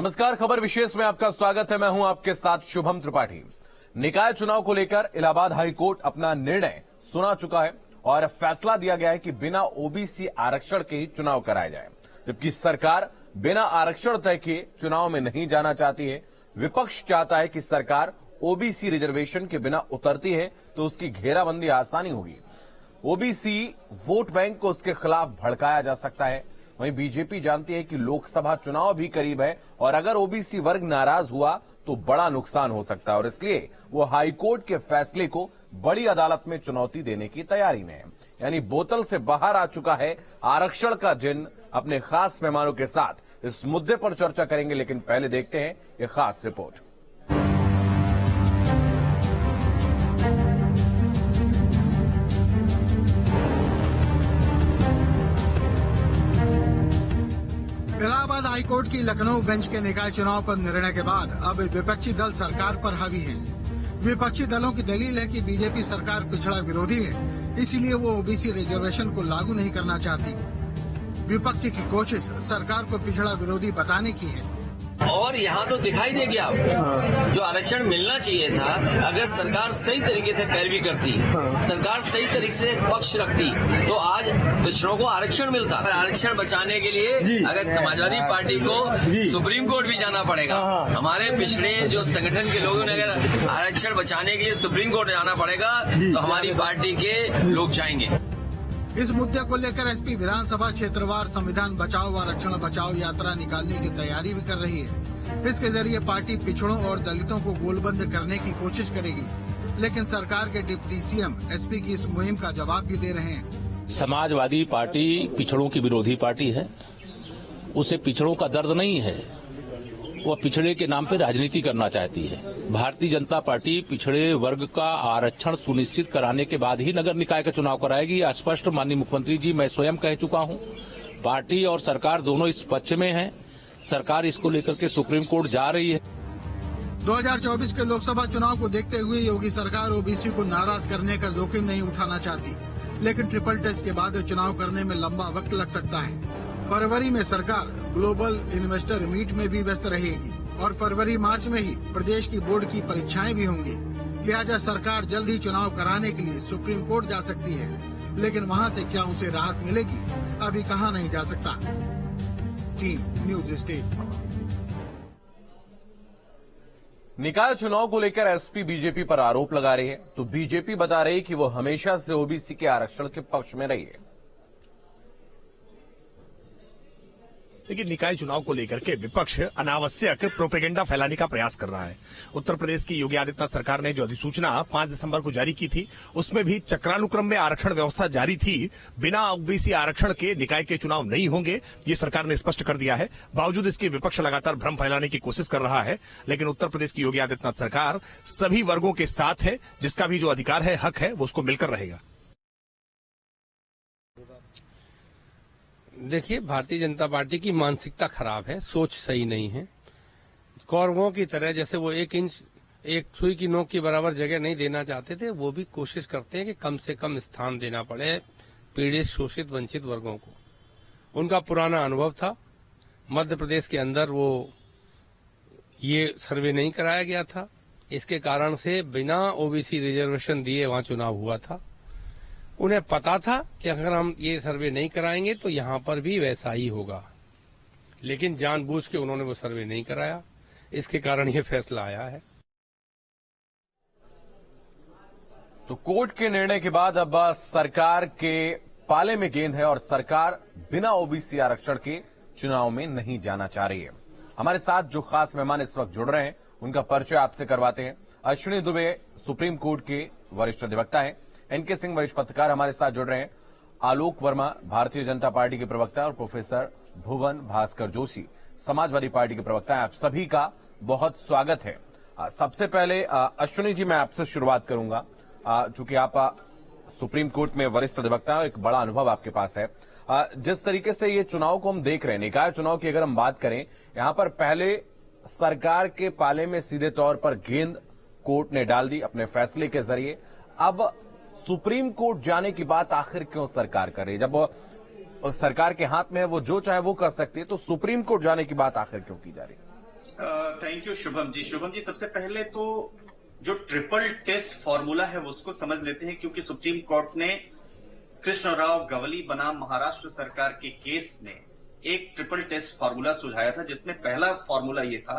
नमस्कार, खबर विशेष में आपका स्वागत है। मैं हूं आपके साथ शुभम त्रिपाठी। निकाय चुनाव को लेकर इलाहाबाद हाईकोर्ट अपना निर्णय सुना चुका है और फैसला दिया गया है कि बिना ओबीसी आरक्षण के ही चुनाव कराए जाए, जबकि सरकार बिना आरक्षण तय किए चुनाव में नहीं जाना चाहती है। विपक्ष चाहता है कि सरकार ओबीसी रिजर्वेशन के बिना उतरती है तो उसकी घेराबंदी आसानी होगी। ओबीसी वोट बैंक को उसके खिलाफ भड़काया जा सकता है। वहीं बीजेपी जानती है कि लोकसभा चुनाव भी करीब है और अगर ओबीसी वर्ग नाराज हुआ तो बड़ा नुकसान हो सकता है और इसलिए वो हाईकोर्ट के फैसले को बड़ी अदालत में चुनौती देने की तैयारी में है। यानी बोतल से बाहर आ चुका है आरक्षण का जिन। अपने खास मेहमानों के साथ इस मुद्दे पर चर्चा करेंगे, लेकिन पहले देखते हैं ये खास रिपोर्ट। इलाहाबाद हाईकोर्ट की लखनऊ बेंच के निकाय चुनाव पर निर्णय के बाद अब विपक्षी दल सरकार पर हावी हैं। विपक्षी दलों की दलील है कि बीजेपी सरकार पिछड़ा विरोधी है, इसीलिए वो ओबीसी रिजर्वेशन को लागू नहीं करना चाहती। विपक्ष की कोशिश सरकार को पिछड़ा विरोधी बताने की है। और यहाँ तो दिखाई देगी आप, जो आरक्षण मिलना चाहिए था, अगर सरकार सही तरीके से पैरवी करती, सरकार सही तरीके से पक्ष रखती, तो आज पिछड़ों को आरक्षण मिलता। आरक्षण बचाने के लिए अगर समाजवादी पार्टी को सुप्रीम कोर्ट भी जाना पड़ेगा, हमारे पिछड़े जो संगठन के लोगों ने अगर आरक्षण बचाने के लिए सुप्रीम कोर्ट जाना पड़ेगा तो हमारी पार्टी के लोग जाएंगे। इस मुद्दे को लेकर एसपी विधानसभा क्षेत्रवार संविधान बचाओ आरक्षण बचाओ यात्रा निकालने की तैयारी भी कर रही है। इसके जरिए पार्टी पिछड़ों और दलितों को गोलबंद करने की कोशिश करेगी, लेकिन सरकार के डिप्टी सीएम एसपी की इस मुहिम का जवाब भी दे रहे हैं। समाजवादी पार्टी पिछड़ों की विरोधी पार्टी है, उसे पिछड़ों का दर्द नहीं है, वह पिछड़े के नाम पे राजनीति करना चाहती है। भारतीय जनता पार्टी पिछड़े वर्ग का आरक्षण सुनिश्चित कराने के बाद ही नगर निकाय का चुनाव कराएगी। स्पष्ट माननीय मुख्यमंत्री जी मैं स्वयं कह चुका हूं। पार्टी और सरकार दोनों इस पक्ष में है। सरकार इसको लेकर के सुप्रीम कोर्ट जा रही है। 2024 के लोकसभा चुनाव को देखते हुए योगी सरकार ओबीसी को नाराज करने का जोखिम नहीं उठाना चाहती, लेकिन ट्रिपल टेस्ट के बाद चुनाव करने में लंबा वक्त लग सकता है। फरवरी में सरकार ग्लोबल इन्वेस्टर मीट में भी व्यस्त रहेगी और फरवरी मार्च में ही प्रदेश की बोर्ड की परीक्षाएं भी होंगी। लिहाजा सरकार जल्द ही चुनाव कराने के लिए सुप्रीम कोर्ट जा सकती है, लेकिन वहां से क्या उसे राहत मिलेगी, अभी कहा नहीं जा सकता। Team news state. निकाय चुनाव को लेकर एसपी बीजेपी पर आरोप लगा रही है, तो बीजेपी बता रही है कि वो हमेशा से ओबीसी के आरक्षण के पक्ष में रही है। लेकिन निकाय चुनाव को लेकर के विपक्ष अनावश्यक प्रोपेगेंडा फैलाने का प्रयास कर रहा है। उत्तर प्रदेश की योगी आदित्यनाथ सरकार ने जो अधिसूचना 5 दिसंबर को जारी की थी, उसमें भी चक्रानुक्रम में आरक्षण व्यवस्था जारी थी। बिना ओबीसी आरक्षण के निकाय के चुनाव नहीं होंगे, ये सरकार ने स्पष्ट कर दिया है। बावजूद इसके विपक्ष लगातार भ्रम फैलाने की कोशिश कर रहा है, लेकिन उत्तर प्रदेश की योगी आदित्यनाथ सरकार सभी वर्गों के साथ है। जिसका भी जो अधिकार है, हक है, वो उसको मिलकर रहेगा। देखिए, भारतीय जनता पार्टी की मानसिकता खराब है, सोच सही नहीं है। कौरवों की तरह जैसे वो 1 इंच एक सुई की नोक के बराबर जगह नहीं देना चाहते थे, वो भी कोशिश करते हैं कि कम से कम स्थान देना पड़े पीड़ित, शोषित, वंचित वर्गों को। उनका पुराना अनुभव था, मध्य प्रदेश के अंदर वो ये सर्वे नहीं कराया गया था, इसके कारण से बिना ओबीसी रिजर्वेशन दिए वहां चुनाव हुआ था। उन्हें पता था कि अगर हम ये सर्वे नहीं कराएंगे तो यहां पर भी वैसा ही होगा, लेकिन जानबूझ के उन्होंने वो सर्वे नहीं कराया, इसके कारण ये फैसला आया है। तो कोर्ट के निर्णय के बाद अब सरकार के पाले में गेंद है और सरकार बिना ओबीसी आरक्षण के चुनाव में नहीं जाना चाह रही है। हमारे साथ जो खास मेहमान इस वक्त जुड़ रहे हैं, उनका परिचय आपसे करवाते हैं। अश्विनी दुबे सुप्रीम कोर्ट के वरिष्ठ अधिवक्ता हैं। एनके सिंह वरिष्ठ पत्रकार हमारे साथ जुड़ रहे हैं। आलोक वर्मा भारतीय जनता पार्टी के प्रवक्ता और प्रोफेसर भुवन भास्कर जोशी समाजवादी पार्टी के प्रवक्ता हैं। आप सभी का बहुत स्वागत है। सबसे पहले अश्विनी जी, मैं आपसे शुरुआत करूंगा। चूंकि आप सुप्रीम कोर्ट में वरिष्ठ अधिवक्ता हैं, एक बड़ा अनुभव आपके पास है। जिस तरीके से ये चुनाव को हम देख रहे हैं, निकाय चुनाव की अगर हम बात करें, यहां पर पहले सरकार के पाले में सीधे तौर पर गेंद कोर्ट ने डाल दी अपने फैसले के जरिए। अब सुप्रीम कोर्ट जाने की बात आखिर क्यों सरकार कर रही है? जब सरकार के हाथ में है, वो जो चाहे वो कर सकती है, तो सुप्रीम कोर्ट जाने की बात आखिर क्यों की जा रही है? Thank you Shubham ji. शुभम जी, सबसे पहले तो जो ट्रिपल टेस्ट फॉर्मूला है उसको समझ लेते हैं, क्योंकि सुप्रीम कोर्ट ने कृष्णराव गवली बनाम महाराष्ट्र सरकार के केस में एक ट्रिपल टेस्ट फॉर्मूला सुझाया था, जिसमें पहला फॉर्मूला ये था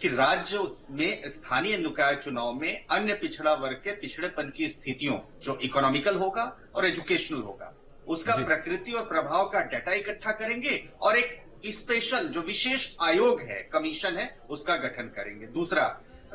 कि राज्य में स्थानीय निकाय चुनाव में अन्य पिछड़ा वर्ग के पिछड़ेपन की स्थितियों, जो इकोनॉमिकल होगा और एजुकेशनल होगा, उसका प्रकृति और प्रभाव का डाटा इकट्ठा करेंगे और एक स्पेशल जो विशेष आयोग है, कमीशन है, उसका गठन करेंगे। दूसरा,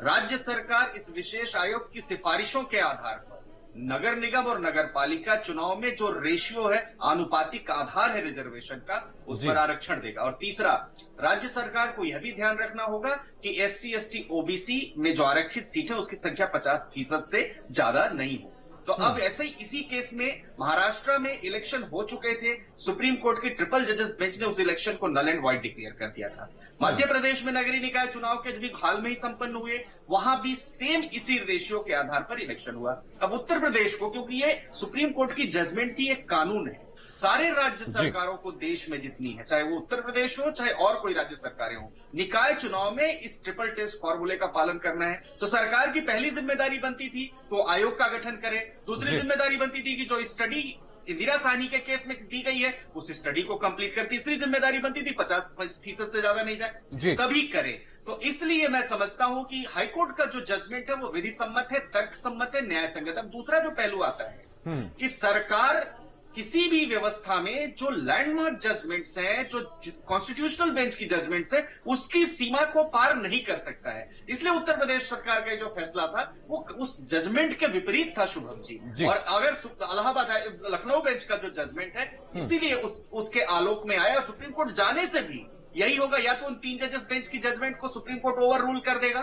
राज्य सरकार इस विशेष आयोग की सिफारिशों के आधार पर नगर निगम और नगर पालिका चुनाव में जो रेशियो है, आनुपातिक आधार है रिजर्वेशन का, उस पर आरक्षण देगा। और तीसरा, राज्य सरकार को यह भी ध्यान रखना होगा कि SC ST OBC में जो आरक्षित सीट है उसकी संख्या 50% से ज्यादा नहीं हो। तो अब ऐसे ही इसी केस में महाराष्ट्र में इलेक्शन हो चुके थे, सुप्रीम कोर्ट की ट्रिपल जजेस बेंच ने उस इलेक्शन को नल एंड वाइड डिक्लेयर कर दिया था। मध्य प्रदेश में नगरीय निकाय चुनाव के भी हाल में ही संपन्न हुए, वहां भी सेम इसी रेशियो के आधार पर इलेक्शन हुआ। अब उत्तर प्रदेश को, क्योंकि ये सुप्रीम कोर्ट की जजमेंट थी, एक कानून है, सारे राज्य सरकारों को देश में जितनी है, चाहे वो उत्तर प्रदेश हो चाहे और कोई राज्य सरकारें हो, निकाय चुनाव में इस ट्रिपल टेस्ट फॉर्मूले का पालन करना है। तो सरकार की पहली जिम्मेदारी बनती थी तो आयोग का गठन करे, दूसरी जिम्मेदारी बनती थी कि जो स्टडी इंदिरा साहनी के केस में दी गई है उस स्टडी को कंप्लीट कर, तीसरी जिम्मेदारी बनती थी 50% से ज्यादा नहीं जाए तभी करे। तो इसलिए मैं समझता हूं कि हाईकोर्ट का जो जजमेंट है वो विधि सम्मत है, तर्क सम्मत है, न्याय संगत। अब दूसरा जो पहलू आता है कि सरकार किसी भी व्यवस्था में जो लैंडमार्क जजमेंट्स हैं, जो कॉन्स्टिट्यूशनल बेंच की जजमेंट्स है, उसकी सीमा को पार नहीं कर सकता है। इसलिए उत्तर प्रदेश सरकार का जो फैसला था वो उस जजमेंट के विपरीत था शुभम जी। और अगर इलाहाबाद लखनऊ बेंच का जो जजमेंट है, इसीलिए उसके आलोक में आया। सुप्रीम कोर्ट जाने से भी यही होगा, या तो उन 3 जजेस बेंच की जजमेंट को सुप्रीम कोर्ट ओवर रूल कर देगा,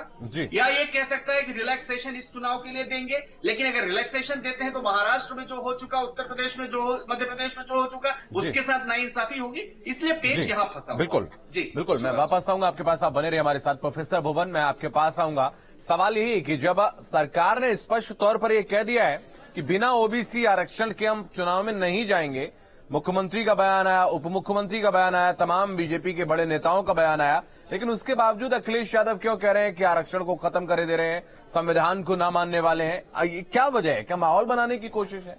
या ये कह सकता है कि रिलैक्सेशन इस चुनाव के लिए देंगे। लेकिन अगर रिलैक्सेशन देते हैं तो महाराष्ट्र में जो हो चुका, उत्तर प्रदेश में जो हो, मध्य प्रदेश में जो हो चुका, उसके साथ नाइंसाफी होगी। इसलिए पेच यहां फंसा। बिल्कुल जी, बिल्कुल। मैं वापस आऊंगा आपके पास, आप बने रहिए हमारे साथ। प्रोफेसर भुवन, मैं आपके पास आऊंगा। सवाल यही कि जब सरकार ने स्पष्ट तौर पर यह कह दिया है कि बिना OBC आरक्षण के हम चुनाव में नहीं जाएंगे, मुख्यमंत्री का बयान आया, उप मुख्यमंत्री का बयान आया, तमाम बीजेपी के बड़े नेताओं का बयान आया, लेकिन उसके बावजूद अखिलेश यादव क्यों कह रहे हैं कि आरक्षण को खत्म कर दे रहे हैं, संविधान को ना मानने वाले हैं? क्या वजह है? क्या माहौल बनाने की कोशिश है?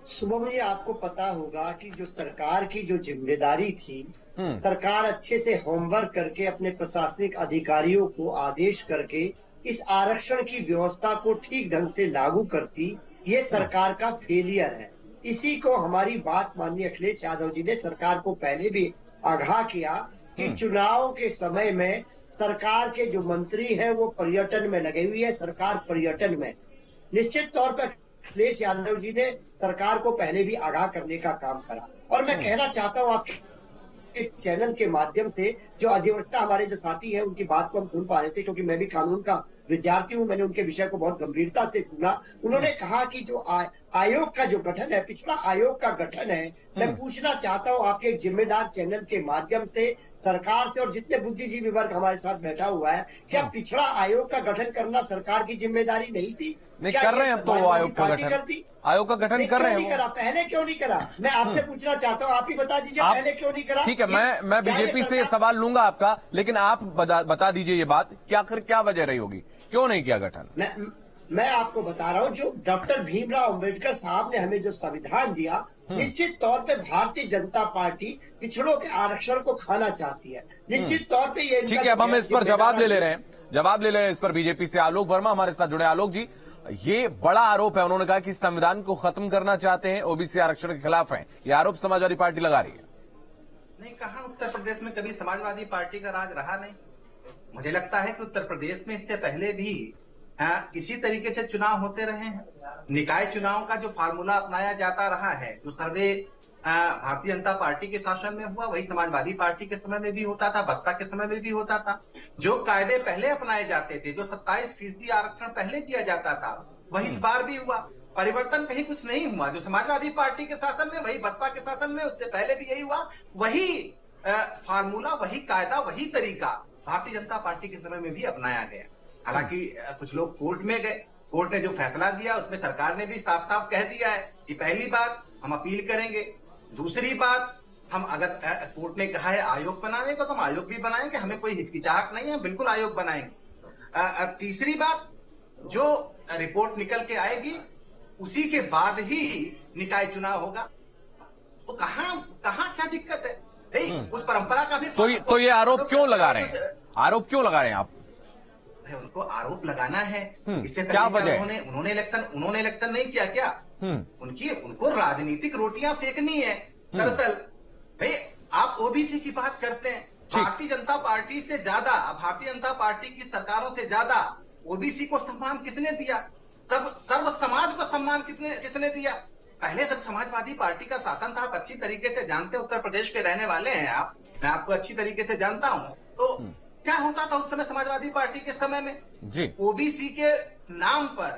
शुभम जी, आपको पता होगा कि जो सरकार की जो जिम्मेदारी थी, सरकार अच्छे से होमवर्क करके अपने प्रशासनिक अधिकारियों को आदेश करके इस आरक्षण की व्यवस्था को ठीक ढंग से लागू करती, ये सरकार का फेलियर है। इसी को हमारी बात माननीय अखिलेश यादव जी ने सरकार को पहले भी आगाह किया कि चुनाव के समय में सरकार के जो मंत्री हैं वो पर्यटन में लगे हुए हैं, सरकार पर्यटन में। निश्चित तौर पर अखिलेश यादव जी ने सरकार को पहले भी आगाह करने का काम करा। और मैं कहना चाहता हूँ आपके चैनल के माध्यम से, जो अधिवक्ता हमारे जो साथी हैं उनकी बात को हम सुन पा रहे थे, क्योंकि मैं भी कानून का विद्यार्थी हूं, मैंने उनके विषय को बहुत गंभीरता से सुना। उन्होंने कहा कि जो आयोग का जो गठन है, पिछड़ा आयोग का गठन है, मैं पूछना चाहता हूं आपके एक जिम्मेदार चैनल के माध्यम से सरकार से और जितने बुद्धिजीवी वर्ग हमारे साथ बैठा हुआ है, क्या पिछड़ा आयोग का गठन करना सरकार की जिम्मेदारी नहीं थी? नहीं कर रहे हैं अब तो वो आयोग का गठन कर रहे हैं। करा पहले क्यों नहीं करा? मैं आपसे पूछना चाहता हूँ, आप ही बता दीजिए पहले क्यों नहीं करा। ठीक है, मैं बीजेपी से सवाल लूंगा आपका, लेकिन आप बता दीजिए ये बात कि आखिर क्या वजह रही होगी, क्यों नहीं किया गठन? मैं आपको बता रहा हूँ, जो डॉक्टर भीमराव अंबेडकर साहब ने हमें जो संविधान दिया, निश्चित तौर पे भारतीय जनता पार्टी पिछड़ों के आरक्षण को खाना चाहती है। निश्चित तौर पे ये ठीक है। अब हम इस पर जवाब ले ले रहे हैं इस पर बीजेपी से आलोक वर्मा हमारे साथ जुड़े। आलोक जी, ये बड़ा आरोप है, उन्होंने कहा कि संविधान को खत्म करना चाहते हैं, OBC आरक्षण के खिलाफ हैं। ये आरोप समाजवादी पार्टी लगा रही है। नहीं, कहा उत्तर प्रदेश में कभी समाजवादी पार्टी का राज रहा नहीं। मुझे लगता है कि उत्तर प्रदेश में इससे पहले भी इसी तरीके से चुनाव होते रहे हैं। निकाय चुनाव का जो फार्मूला अपनाया जाता रहा है, जो सर्वे भारतीय जनता पार्टी के शासन में हुआ, वही समाजवादी पार्टी के समय में भी होता था, बसपा के समय में भी होता था। जो कायदे पहले अपनाए जाते थे, जो 27% आरक्षण पहले दिया जाता था, वही इस बार भी हुआ। परिवर्तन कहीं कुछ नहीं हुआ। जो समाजवादी पार्टी के शासन में, वही बसपा के शासन में, उससे पहले भी यही हुआ। वही फार्मूला, वही कायदा, वही तरीका भारतीय जनता पार्टी के समय में भी अपनाया गया। हालांकि कुछ लोग कोर्ट में गए, कोर्ट ने जो फैसला दिया उसमें सरकार ने भी साफ साफ कह दिया है कि पहली बात हम अपील करेंगे, दूसरी बात हम अगर कोर्ट ने कहा है आयोग बनाने को तो हम आयोग भी बनाएंगे, हमें कोई हिचकिचाहट नहीं है, बिल्कुल आयोग बनाएंगे। तीसरी बात, जो रिपोर्ट निकल के आएगी उसी के बाद ही निकाय चुनाव होगा। तो कहां क्या दिक्कत है? उस परंपरा का भी तो ये आरोप क्यों लगा रहे हैं? आरोप क्यों लगा रहे हैं आप? उनको आरोप लगाना है। इससे क्या वजह? उन्होंने इलेक्शन नहीं किया क्या? उनको राजनीतिक रोटियां सेकनी है। दरअसल भाई आप ओबीसी की बात करते हैं, भारतीय जनता पार्टी से ज्यादा, भारतीय जनता पार्टी की सरकारों से ज्यादा ओबीसी को सम्मान किसने दिया? सर्व समाज को सम्मान किसने दिया? पहले जब समाजवादी पार्टी का शासन था, आप अच्छी तरीके से जानते हैं, उत्तर प्रदेश के रहने वाले हैं आप, मैं आपको अच्छी तरीके से जानता हूं। तो क्या होता था उस समय समाजवादी पार्टी के समय में? जी ओबीसी के नाम पर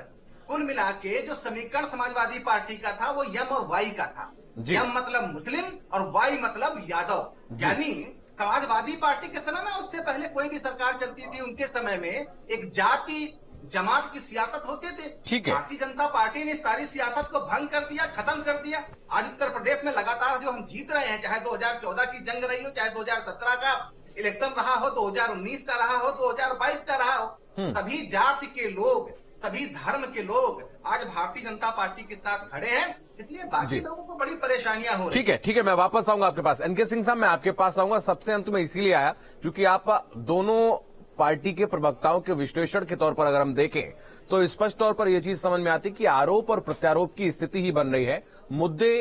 कुल मिला के जो समीकरण समाजवादी पार्टी का था वो यम और वाई का था। यम मतलब मुस्लिम और वाई मतलब यादव। यानी समाजवादी पार्टी के समय में, उससे पहले कोई भी सरकार चलती थी उनके समय में एक जाति जमात की सियासत होते थे। ठीक है, भारतीय जनता पार्टी ने सारी सियासत को भंग कर दिया, खत्म कर दिया। आज उत्तर प्रदेश में लगातार जो हम जीत रहे हैं, चाहे 2014 की जंग रही हो, चाहे 2017 का इलेक्शन रहा हो, 2019 का रहा हो, 2022 का रहा हो, सभी जाति के लोग, सभी धर्म के लोग आज भारतीय जनता पार्टी के साथ खड़े हैं। इसलिए बाकी लोगों को बड़ी परेशानियां हो रही हैं। ठीक है, मैं वापस आऊंगा आपके पास। एनके सिंह साहब, मैं आपके पास आऊंगा। सबसे अंत में इसीलिए आया क्योंकि आप दोनों पार्टी के प्रवक्ताओं के विश्लेषण के तौर पर अगर हम देखें तो स्पष्ट तौर पर यह चीज समझ में आती कि आरोप और प्रत्यारोप की स्थिति ही बन रही है। मुद्दे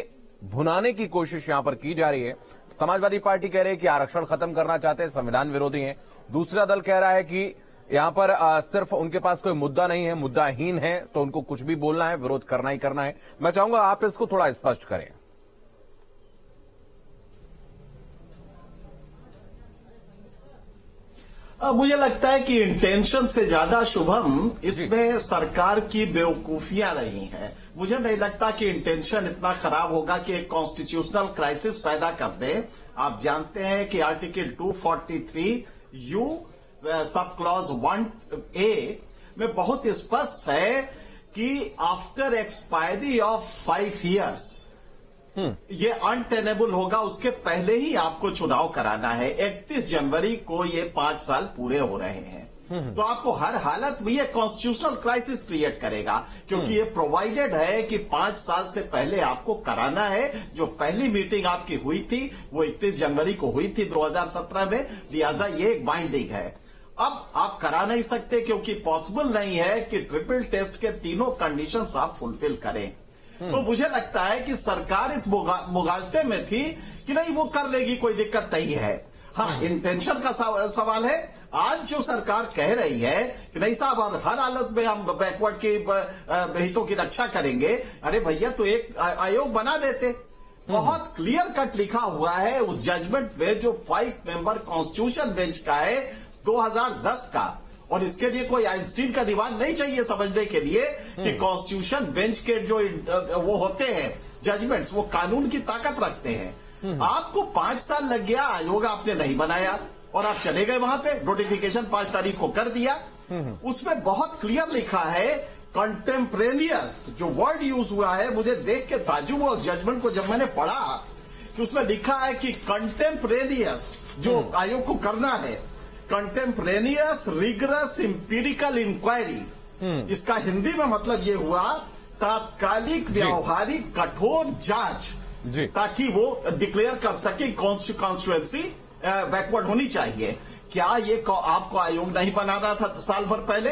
भुनाने की कोशिश यहां पर की जा रही है। समाजवादी पार्टी कह रही है कि आरक्षण खत्म करना चाहते हैं, संविधान विरोधी है। दूसरा दल कह रहा है कि यहां पर सिर्फ उनके पास कोई मुद्दा नहीं है, मुद्दाहीन है, तो उनको कुछ भी बोलना है, विरोध करना ही करना है। मैं चाहूंगा आप इसको थोड़ा स्पष्ट करें। मुझे लगता है कि इंटेंशन से ज्यादा शुभम इसमें सरकार की बेवकूफियां रही हैं। मुझे नहीं लगता कि इंटेंशन इतना खराब होगा कि एक कॉन्स्टिट्यूशनल क्राइसिस पैदा कर दे। आप जानते हैं कि article 243 you sub clause 1A में बहुत स्पष्ट है कि आफ्टर एक्सपायरी ऑफ 5 years ये अनटेनेबल होगा, उसके पहले ही आपको चुनाव कराना है। 31 जनवरी को ये 5 साल पूरे हो रहे हैं। तो आपको हर हालत में ये कॉन्स्टिट्यूशनल क्राइसिस क्रिएट करेगा, क्योंकि ये प्रोवाइडेड है कि 5 साल से पहले आपको कराना है। जो पहली मीटिंग आपकी हुई थी वो 31 जनवरी को हुई थी 2017 में, लिहाजा ये एक बाइंडिंग है। अब आप करा नहीं सकते क्योंकि पॉसिबल नहीं है कि ट्रिपल टेस्ट के तीनों कंडीशंस आप फुलफिल करें। तो मुझे लगता है कि सरकार इस मुगालते में थी कि नहीं वो कर लेगी, कोई दिक्कत नहीं है। हाँ, इंटेंशन का सवाल है। आज जो सरकार कह रही है कि नहीं साहब हर हालत में हम बैकवर्ड के हितों की रक्षा करेंगे, अरे भैया तो एक आयोग बना देते। बहुत क्लियर कट लिखा हुआ है उस जजमेंट में जो 5 मेंबर कॉन्स्टिट्यूशन बेंच का है 2010 का, और इसके लिए कोई आइंस्टीन का दीवान नहीं चाहिए समझने के लिए कि कॉन्स्टिट्यूशन बेंच के जो वो होते हैं जजमेंट्स, वो कानून की ताकत रखते हैं। आपको 5 साल लग गया, आयोग आपने नहीं बनाया और आप चले गए वहां पे, नोटिफिकेशन 5 तारीख को कर दिया। उसमें बहुत क्लियर लिखा है कंटेम्परेनियस, जो वर्ड यूज हुआ है मुझे देख के ताज्जुब हुआ जजमेंट को जब मैंने पढ़ा कि उसमें लिखा है कि कंटेम्परेनियस जो आयोग को करना है, कंटेम्परेनियस रिगरस इंपीरिकल इंक्वायरी। इसका हिंदी में मतलब ये हुआ तात्कालिक व्यावहारिक कठोर जांच, ताकि वो डिक्लेयर कर सके कॉन्स्टिट्यूएंसी बैकवर्ड होनी चाहिए। क्या ये आपको आयोग नहीं बनाना था साल भर पहले?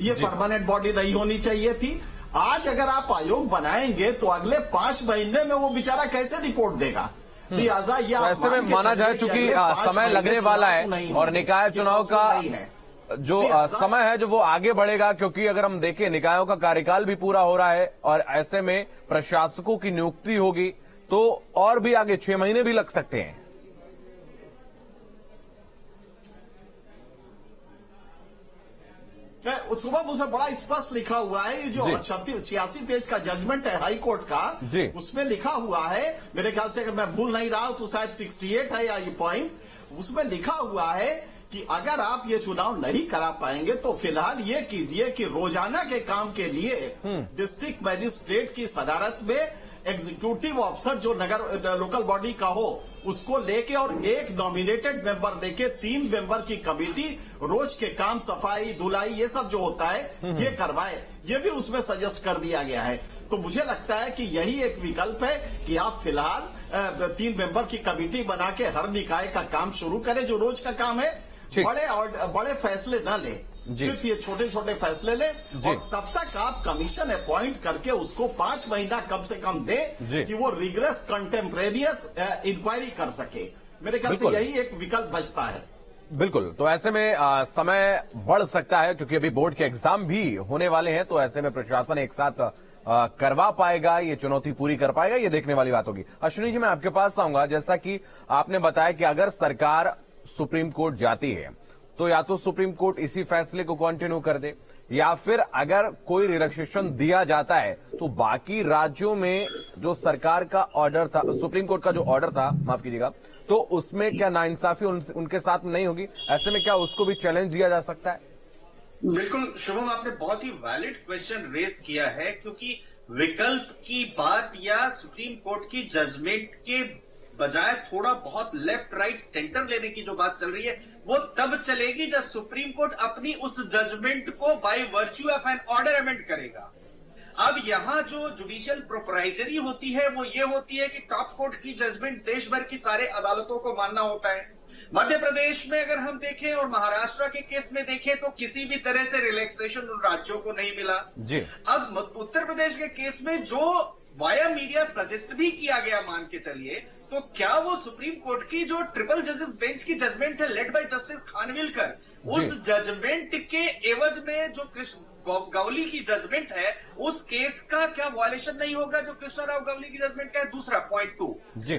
ये परमानेंट बॉडी नहीं होनी चाहिए थी? आज अगर आप आयोग बनाएंगे तो अगले 5 महीने में वो बेचारा कैसे रिपोर्ट देगा? लिहाजा ये ऐसे में माना जाए चूंकि समय लगने वाला है और निकाय चुनाव का जो समय है जो वो आगे बढ़ेगा, क्योंकि अगर हम देखें निकायों का कार्यकाल भी पूरा हो रहा है और ऐसे में प्रशासकों की नियुक्ति होगी तो और भी आगे 6 महीने भी लग सकते हैं। सुबह मुझे बड़ा स्पष्ट लिखा हुआ है, ये जो 86 पेज का जजमेंट है हाई कोर्ट का, उसमें लिखा हुआ है, मेरे ख्याल से अगर मैं भूल नहीं रहा हूं तो शायद 68 है या ये पॉइंट, उसमें लिखा हुआ है कि अगर आप ये चुनाव नहीं करा पाएंगे तो फिलहाल ये कीजिए कि रोजाना के काम के लिए डिस्ट्रिक्ट मजिस्ट्रेट की सदारत में एग्जीक्यूटिव ऑफिसर जो नगर लोकल बॉडी का हो उसको लेके और एक नॉमिनेटेड मेंबर लेके 3 मेंबर की कमेटी रोज के काम सफाई धुलाई ये सब जो होता है ये करवाए, ये भी उसमें सजेस्ट कर दिया गया है। तो मुझे लगता है कि यही एक विकल्प है कि आप फिलहाल 3 मेंबर की कमेटी बना के हर निकाय का काम शुरू करें जो रोज का काम है, बड़े फैसले न ले, सिर्फ ये छोटे छोटे फैसले ले और तब तक आप कमीशन अपॉइंट करके उसको 5 महीना कम से कम दे कि वो रिग्रेस कंटेम्परेरियस इंक्वायरी कर सके। मेरे ख्याल से यही एक विकल्प बचता है। बिल्कुल, तो ऐसे में समय बढ़ सकता है क्योंकि अभी बोर्ड के एग्जाम भी होने वाले हैं, तो ऐसे में प्रशासन एक साथ करवा पाएगा, ये चुनौती पूरी कर पाएगा, ये देखने वाली बात होगी। अश्विनी जी, मैं आपके पास आऊंगा। जैसा कि आपने बताया कि अगर सरकार सुप्रीम कोर्ट जाती है तो या तो सुप्रीम कोर्ट इसी फैसले को कंटिन्यू कर दे या फिर अगर कोई रिलैक्सेशन दिया जाता है तो बाकी राज्यों में जो सरकार का ऑर्डर था, सुप्रीम कोर्ट का जो ऑर्डर था, माफ कीजिएगा, तो उसमें क्या नाइंसाफी उनके साथ नहीं होगी? ऐसे में क्या उसको भी चैलेंज दिया जा सकता है? बिल्कुल शुभम, आपने बहुत ही वैलिड क्वेश्चन रेज किया है, क्योंकि विकल्प की बात या सुप्रीम कोर्ट की जजमेंट के बजाय थोड़ा बहुत लेफ्ट राइट सेंटर लेने की जो बात चल रही है वो तब चलेगी जब सुप्रीम कोर्ट अपनी उस जजमेंट को by virtue of an order amend करेगा। अब यहां जो जुडिशियल प्रोप्राइटरी होती है वो ये होती है कि टॉप कोर्ट की जजमेंट देश भर की सारे अदालतों को मानना होता है। मध्य प्रदेश में अगर हम देखें और महाराष्ट्र के केस में देखें तो किसी भी तरह से रिलैक्सेशन उन राज्यों को नहीं मिला जी। अब उत्तर प्रदेश के केस में जो वाया मीडिया सजेस्ट भी किया गया, मान के चलिए, तो क्या वो सुप्रीम कोर्ट की जो ट्रिपल जजेस बेंच की जजमेंट है लेड बाय जस्टिस खानविलकर, उस जजमेंट के एवज में जो कृष्ण गवली की जजमेंट है उस केस का क्या वायलेशन नहीं होगा जो कृष्णराव गवली की जजमेंट का है? दूसरा पॉइंट 2,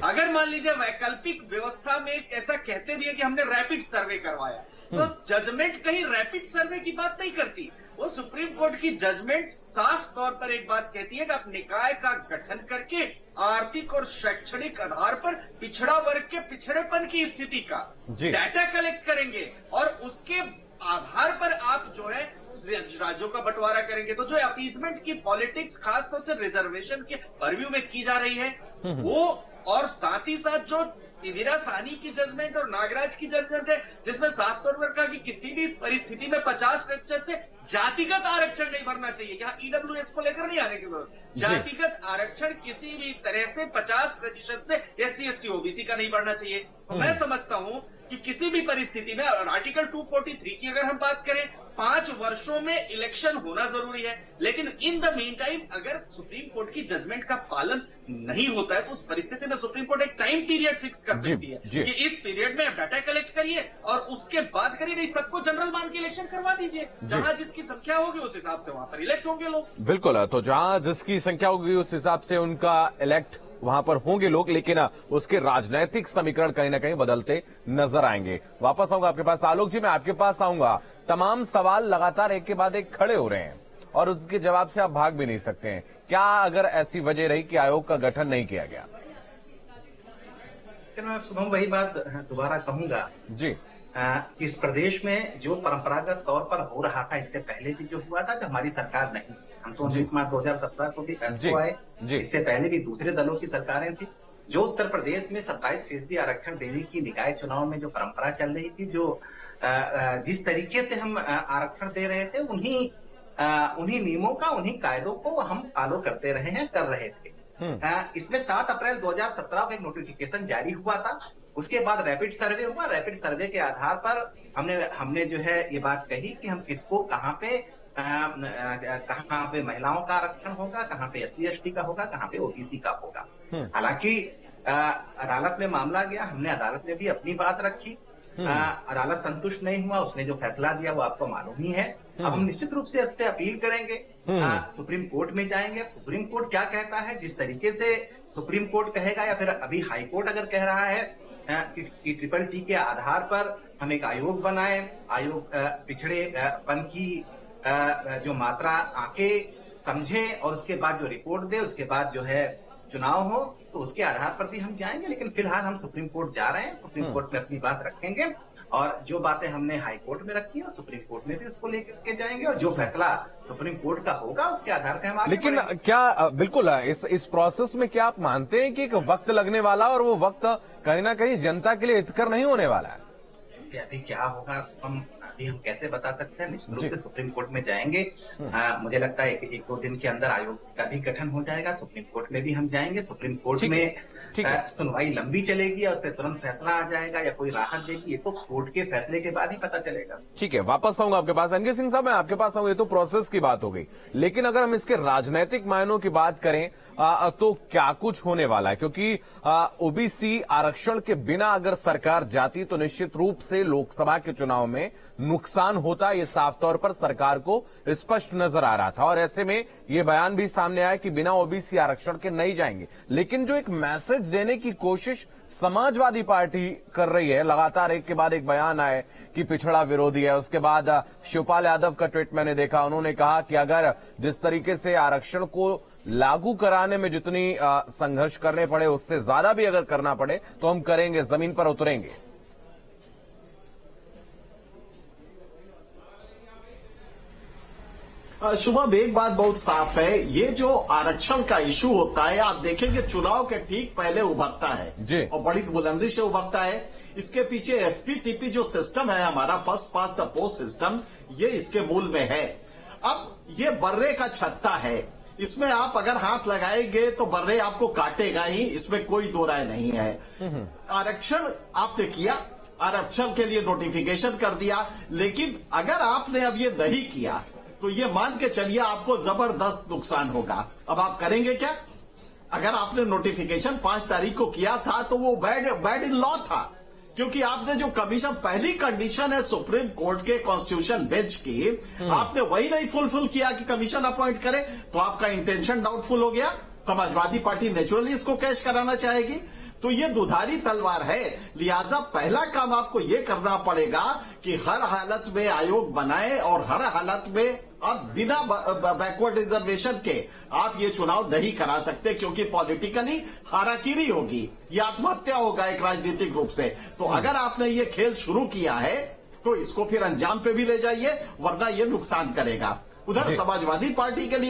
अगर मान लीजिए वैकल्पिक व्यवस्था में ऐसा कहते भी है कि हमने रैपिड सर्वे करवाया, तो जजमेंट कहीं रैपिड सर्वे की बात नहीं करती। वो सुप्रीम कोर्ट की जजमेंट साफ तौर पर एक बात कहती है कि आप निकाय का गठन करके आर्थिक और शैक्षणिक आधार पर पिछड़ा वर्ग के पिछड़ेपन की स्थिति का डाटा कलेक्ट करेंगे और उसके आधार पर आप जो है राज्यों का बंटवारा करेंगे। तो जो अपीजमेंट की पॉलिटिक्स खासतौर से रिजर्वेशन के परव्यू में की जा रही है वो, और साथ ही साथ जो इंदिरा साहनी की जजमेंट और नागराज की जजमेंट है जिसमें साफ तौर पर कहा कि किसी भी परिस्थिति में 50% से जातिगत आरक्षण नहीं भरना चाहिए। यहाँ ईडब्ल्यूएस को लेकर नहीं आने की जरूरत, जातिगत आरक्षण किसी भी तरह से 50% से SC ST OBC का नहीं बढ़ना चाहिए। तो मैं समझता हूं कि किसी भी परिस्थिति में आर्टिकल 243 की अगर हम बात करें 5 वर्षों में इलेक्शन होना जरूरी है, लेकिन इन द मीन टाइम अगर सुप्रीम कोर्ट की जजमेंट का पालन नहीं होता है तो उस परिस्थिति में सुप्रीम कोर्ट एक टाइम पीरियड फिक्स कर सकती है कि इस पीरियड में आप डाटा कलेक्ट करिए और उसके बाद करिए, नहीं सबको जनरल मान के इलेक्शन करवा दीजिए, जहां जिसकी संख्या होगी उस हिसाब से वहां पर इलेक्ट होंगे लोग। बिल्कुल, तो जहां जिसकी संख्या होगी उस हिसाब से उनका इलेक्ट वहां पर होंगे लोग, लेकिन उसके राजनीतिक समीकरण कहीं ना कहीं बदलते नजर आएंगे। वापस आऊंगा आपके पास। आलोक जी, मैं आपके पास आऊंगा। तमाम सवाल लगातार एक के बाद एक खड़े हो रहे हैं और उसके जवाब से आप भाग भी नहीं सकते हैं। क्या अगर ऐसी वजह रही कि आयोग का गठन नहीं किया गया? मैं शुभम वही बात दोबारा कहूंगा जी, इस प्रदेश में जो परंपरागत तौर पर हो रहा था इससे पहले भी जो हुआ था, जब हमारी सरकार नहीं, हम तो 19 मार्च 2017 को भी एसपो आए, इससे पहले भी दूसरे दलों की सरकारें थी, जो उत्तर प्रदेश में 27% आरक्षण देने की निकाय चुनाव में जो परंपरा चल रही थी, जो जिस तरीके से हम आरक्षण दे रहे थे उन्हीं नियमों का, उन्हीं कायदों को हम फॉलो करते रहे हैं, कर रहे थे। इसमें 7 अप्रैल 2017 को एक नोटिफिकेशन जारी हुआ था, उसके बाद रैपिड सर्वे हुआ। रैपिड सर्वे के आधार पर हमने जो है ये बात कही कि हम किसको कहाँ पे महिलाओं का आरक्षण होगा, कहाँ पे SC ST का होगा, कहाँ पे OBC का होगा। हालांकि अदालत में मामला गया, हमने अदालत में भी अपनी बात रखी, अदालत संतुष्ट नहीं हुआ, उसने जो फैसला दिया वो आपको मालूम ही है। अब हम निश्चित रूप से इस पे अपील करेंगे, सुप्रीम कोर्ट में जाएंगे। सुप्रीम कोर्ट क्या कहता है, जिस तरीके से सुप्रीम कोर्ट कहेगा या फिर अभी हाई कोर्ट अगर कह रहा है कि ट्रिपल T के आधार पर हम एक आयोग बनाए, आयोग पिछड़ेपन की जो मात्रा आके समझे और उसके बाद जो रिपोर्ट दे, उसके बाद जो है चुनाव हो तो उसके आधार पर भी हम जाएंगे, लेकिन फिलहाल हम सुप्रीम कोर्ट जा रहे हैं, सुप्रीम कोर्ट में अपनी बात रखेंगे और जो बातें हमने हाई कोर्ट में रखी है सुप्रीम कोर्ट में भी उसको लेकर के जाएंगे और जो फैसला सुप्रीम कोर्ट का होगा उसके आधार पर हम आगे लेकिन बढ़ेंगे। क्या बिल्कुल इस प्रोसेस में क्या आप मानते हैं कि एक वक्त लगने वाला और वो वक्त कहीं ना कहीं जनता के लिए हितकर नहीं होने वाला है? अभी क्या होगा अभी हम कैसे बता सकते हैं। निश्चित रूप से सुप्रीम कोर्ट में जाएंगे। मुझे लगता है एक दो दिन के अंदर आयोग का भी गठन हो जाएगा, सुप्रीम कोर्ट में भी हम जाएंगे। सुप्रीम कोर्ट में सुनवाई लंबी चलेगी और उस पर तुरंत फैसला आ जाएगा या कोई राहत देगी, ये तो कोर्ट के फैसले के बाद ही पता चलेगा। ठीक है, वापस आऊंगा आपके पास। एनके सिंह साहब, मैं आपके पास आऊंगा। ये तो प्रोसेस की बात हो गई, लेकिन अगर हम इसके राजनीतिक मायनों की बात करें तो क्या कुछ होने वाला है? क्योंकि ओबीसी आरक्षण के बिना अगर सरकार जाती तो निश्चित रूप से लोकसभा के चुनाव में नुकसान होता, ये साफ तौर पर सरकार को स्पष्ट नजर आ रहा था। और ऐसे में ये बयान भी सामने आया कि बिना ओबीसी आरक्षण के नहीं जाएंगे। लेकिन जो एक मैसेज देने की कोशिश समाजवादी पार्टी कर रही है, लगातार एक के बाद एक बयान आए कि पिछड़ा विरोधी है। उसके बाद शिवपाल यादव का ट्वीट मैंने देखा, उन्होंने कहा कि अगर जिस तरीके से आरक्षण को लागू कराने में जितनी संघर्ष करने पड़े उससे ज्यादा भी अगर करना पड़े तो हम करेंगे, जमीन पर उतरेंगे। शुभम, एक बात बहुत साफ है, ये जो आरक्षण का इशू होता है आप देखेंगे चुनाव के ठीक पहले उभरता है और बड़ी बुलंदी से उभरता है। इसके पीछे एफपीटीपी जो सिस्टम है हमारा, first pass the post system, ये इसके मूल में है। अब ये बर्रे का छत्ता है, इसमें आप अगर हाथ लगाएंगे तो बर्रे आपको काटेगा ही, इसमें कोई दो राय नहीं है। आरक्षण आपने किया, आरक्षण के लिए नोटिफिकेशन कर दिया, लेकिन अगर आपने अब ये नहीं किया तो ये मान के चलिए आपको जबरदस्त नुकसान होगा। अब आप करेंगे क्या? अगर आपने नोटिफिकेशन 5 तारीख को किया था तो वो बैड इन लॉ था, क्योंकि आपने जो कमीशन, पहली कंडीशन है सुप्रीम कोर्ट के कॉन्स्टिट्यूशन बेंच की, आपने वही नहीं फुलफिल किया कि कमीशन अपॉइंट करे, तो आपका इंटेंशन डाउटफुल हो गया। समाजवादी पार्टी नेचुरली इसको कैश कराना चाहेगी, तो ये दुधारी तलवार है। लिहाजा पहला काम आपको ये करना पड़ेगा कि हर हालत में आयोग बनाए और हर हालत में आप बिना बैकवर्ड रिजर्वेशन के आप ये चुनाव नहीं करा सकते, क्योंकि पॉलिटिकली हाराकिरी होगी, ये आत्महत्या होगा एक राजनीतिक रूप से। तो अगर आपने ये खेल शुरू किया है तो इसको फिर अंजाम पे भी ले जाइए, वरना ये नुकसान करेगा। उधर समाजवादी पार्टी के लिए